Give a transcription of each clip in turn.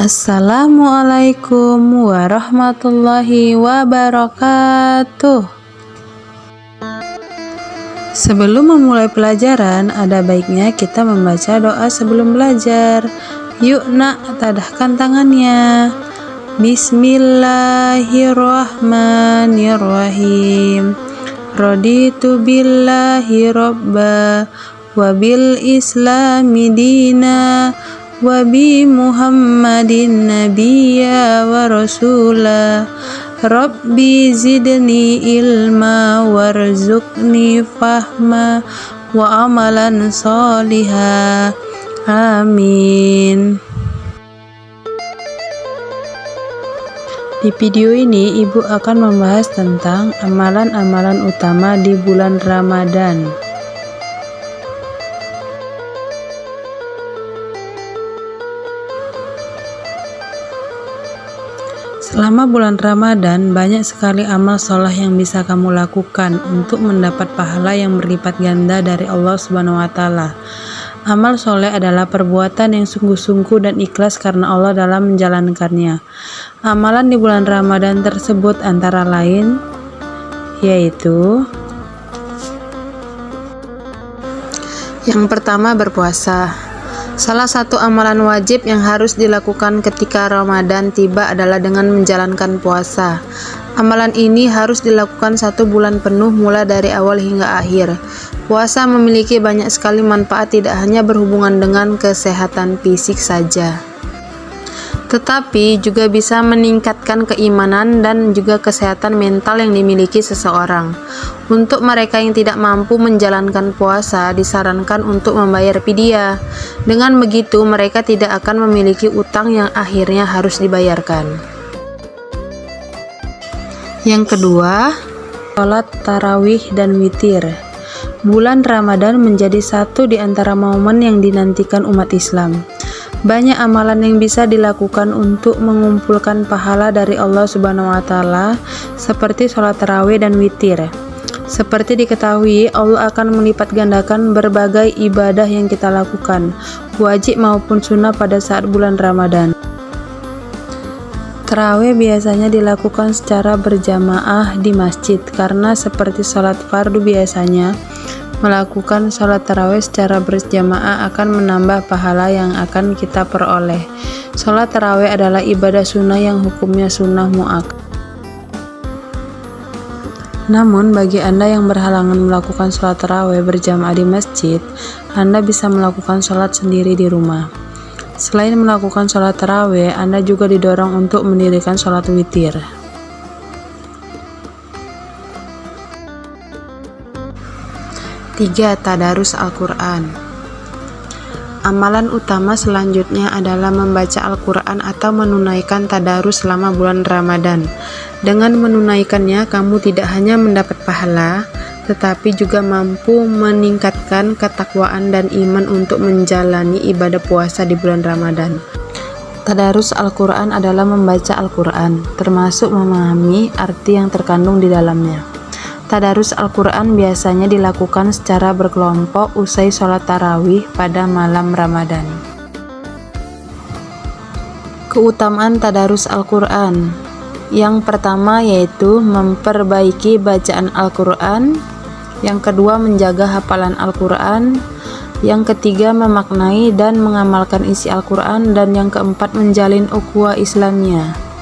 Assalamualaikum warahmatullahi wabarakatuh. Sebelum memulai pelajaran, ada baiknya kita membaca doa sebelum belajar. Yuk nak, tadahkan tangannya. Bismillahirrahmanirrahim. Raditu billahi robba wa bil islami dina wa bi Muhammadin nabiyya wa rasula. Rabbi zidni ilma warzuqni fahma wa amalan soliha. Amin. Di video ini ibu akan membahas tentang amalan-amalan utama di bulan Ramadan. Selama bulan Ramadan, banyak sekali amal soleh yang bisa kamu lakukan untuk mendapat pahala yang berlipat ganda dari Allah Subhanahu wa Ta'ala. Amal soleh adalah perbuatan yang sungguh-sungguh dan ikhlas karena Allah dalam menjalankannya. Amalan di bulan Ramadan tersebut antara lain yaitu: yang pertama, berpuasa. Salah satu amalan wajib yang harus dilakukan ketika Ramadan tiba adalah dengan menjalankan puasa. Amalan ini harus dilakukan 1 bulan penuh mulai dari awal hingga akhir. Puasa memiliki banyak sekali manfaat, tidak hanya berhubungan dengan kesehatan fisik saja, tetapi juga bisa meningkatkan keimanan dan juga kesehatan mental yang dimiliki seseorang. Untuk mereka yang tidak mampu menjalankan puasa, disarankan untuk membayar fidyah. Dengan begitu, mereka tidak akan memiliki utang yang akhirnya harus dibayarkan. Yang kedua, sholat tarawih dan witir. Bulan Ramadan menjadi satu di antara momen yang dinantikan umat Islam. Banyak amalan yang bisa dilakukan untuk mengumpulkan pahala dari Allah Subhanahu wa Ta'ala, seperti sholat tarawih dan witir. Seperti diketahui, Allah akan melipat gandakan berbagai ibadah yang kita lakukan, wajib maupun sunnah pada saat bulan Ramadan. Tarawih biasanya dilakukan secara berjamaah di masjid, karena seperti sholat fardu biasanya, melakukan sholat tarawih secara berjamaah akan menambah pahala yang akan kita peroleh. Sholat tarawih adalah ibadah sunnah yang hukumnya sunnah mu'akkad. Namun bagi Anda yang berhalangan melakukan sholat tarawih berjamaah di masjid, Anda bisa melakukan sholat sendiri di rumah. Selain melakukan sholat tarawih, Anda juga didorong untuk mendirikan sholat witir. Tiga, tadarus Al-Quran. Amalan utama selanjutnya adalah membaca Al-Quran atau menunaikan tadarus selama bulan Ramadan. Dengan menunaikannya, kamu tidak hanya mendapat pahala, tetapi juga mampu meningkatkan ketakwaan dan iman untuk menjalani ibadah puasa di bulan Ramadan. Tadarus Al-Quran adalah membaca Al-Quran, termasuk memahami arti yang terkandung di dalamnya. Tadarus Al-Quran biasanya dilakukan secara berkelompok usai sholat tarawih pada malam Ramadan. Keutamaan tadarus Al-Quran. Yang pertama yaitu memperbaiki bacaan Al-Quran. Yang kedua, menjaga hafalan Al-Quran. Yang ketiga, memaknai dan mengamalkan isi Al-Quran. Dan yang keempat, menjalin ukhuwah Islamiyah.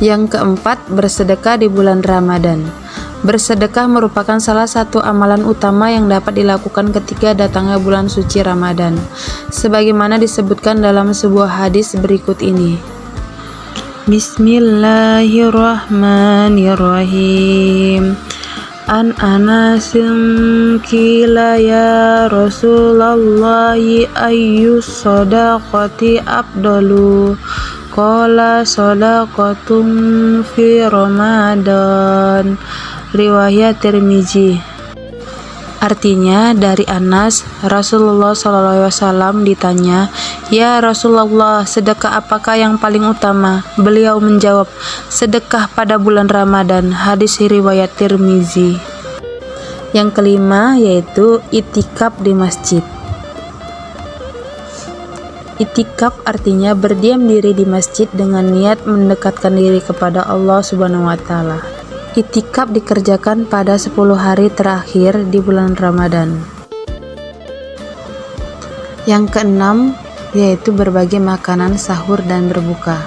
Yang keempat, bersedekah di bulan Ramadan. Bersedekah merupakan salah satu amalan utama yang dapat dilakukan ketika datangnya bulan suci Ramadan, sebagaimana disebutkan dalam sebuah hadis berikut ini. Bismillahirrahmanirrahim. An Anasin qila ya Rasulallahi ayyus shadaqati afdalu. Qala shadaqatun fi Ramadan. Riwayat Tirmizi. Artinya, dari Anas, Rasulullah SAW ditanya, "Ya Rasulullah, sedekah apakah yang paling utama?" Beliau menjawab, "Sedekah pada bulan Ramadan." Hadis riwayat Tirmizi. Yang kelima yaitu itikaf di masjid. Itikaf artinya berdiam diri di masjid dengan niat mendekatkan diri kepada Allah Subhanahu wa taala. Itikaf dikerjakan pada 10 hari terakhir di bulan Ramadan. Yang keenam, yaitu berbagi makanan sahur dan berbuka.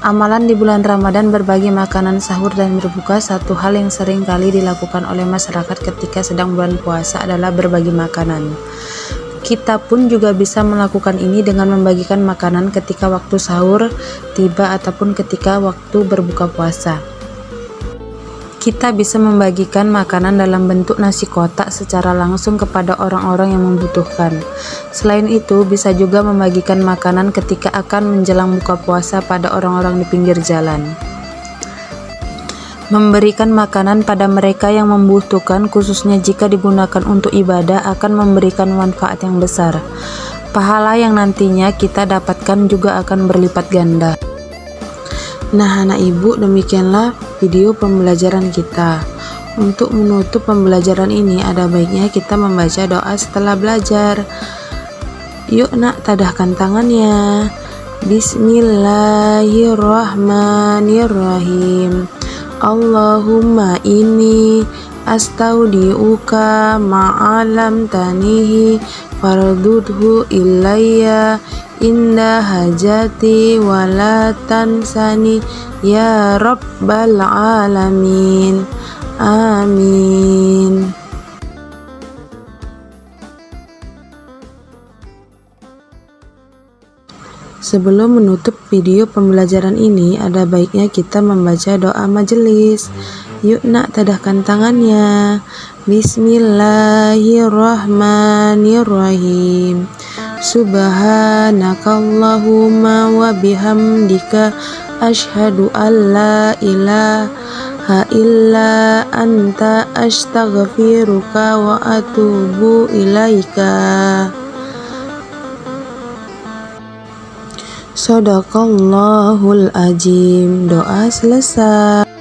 Amalan di bulan Ramadan berbagi makanan sahur dan berbuka, satu hal yang sering kali dilakukan oleh masyarakat ketika sedang bulan puasa adalah berbagi makanan. Kita pun juga bisa melakukan ini dengan membagikan makanan ketika waktu sahur tiba ataupun ketika waktu berbuka puasa. Kita bisa membagikan makanan dalam bentuk nasi kotak secara langsung kepada orang-orang yang membutuhkan. Selain itu, bisa juga membagikan makanan ketika akan menjelang buka puasa pada orang-orang di pinggir jalan. Memberikan makanan pada mereka yang membutuhkan, khususnya jika digunakan untuk ibadah, akan memberikan manfaat yang besar. Pahala yang nantinya kita dapatkan juga akan berlipat ganda. Nah, anak ibu, demikianlah video pembelajaran kita. Untuk menutup pembelajaran ini, ada baiknya kita membaca doa setelah belajar. Yuk nak, tadahkan tangannya. Bismillahirrahmanirrahim. Allahumma inni astaudiuka ma'alam tanihi fardudhu ilayya inda hajati wala tansani ya rabbal alamin. Amin. Sebelum menutup video pembelajaran ini, ada baiknya kita membaca doa majelis. Yuk nak, tadahkan tangannya. Bismillahirrahmanirrahim. Subhanakallahumma wa bihamdika asyhadu an la ilaha illa anta astaghfiruka wa atubu ilaika. Shadaqallahul azim. Doa selesai.